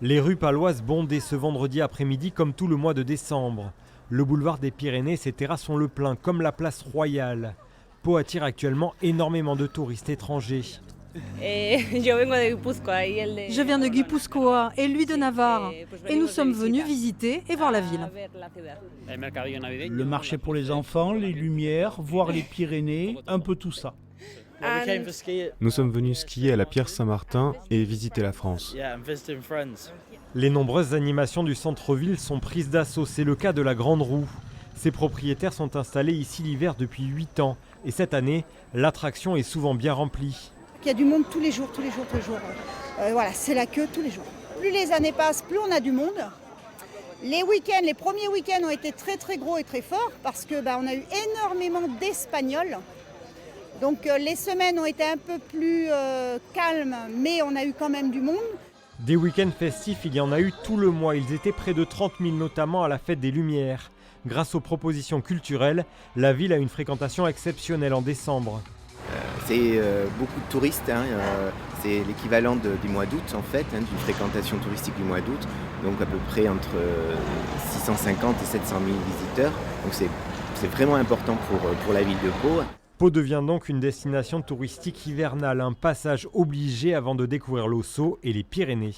Les rues paloises bondées ce vendredi après-midi comme tout le mois de décembre. Le boulevard des Pyrénées et ses terrasses sont le plein, comme la place Royale. Pau attire actuellement énormément de touristes étrangers. Je viens de Guipúzcoa et lui de Navarre. Et nous sommes venus visiter et voir la ville. Le marché pour les enfants, les lumières, voir les Pyrénées, un peu tout ça. Nous sommes venus skier à la Pierre Saint-Martin et visiter la France. Les nombreuses animations du centre-ville sont prises d'assaut, c'est le cas de la Grande Roue. Ses propriétaires sont installés ici l'hiver depuis 8 ans. Et cette année, l'attraction est souvent bien remplie. Il y a du monde tous les jours. Voilà, c'est la queue tous les jours. Plus les années passent, plus on a du monde. Les week-ends, les premiers week-ends ont été très très gros et très forts parce que on a eu énormément d'Espagnols. Donc les semaines ont été un peu plus calmes, mais on a eu quand même du monde. Des week-ends festifs, il y en a eu tout le mois. Ils étaient près de 30 000, notamment à la fête des Lumières. Grâce aux propositions culturelles, la ville a une fréquentation exceptionnelle en décembre. C'est beaucoup de touristes, c'est l'équivalent du mois d'août en fait, d'une fréquentation touristique du mois d'août, donc à peu près entre 650 et 700 000 visiteurs, donc c'est vraiment important pour la ville de Pau. Pau devient donc une destination touristique hivernale, un passage obligé avant de découvrir l'Ossau et les Pyrénées.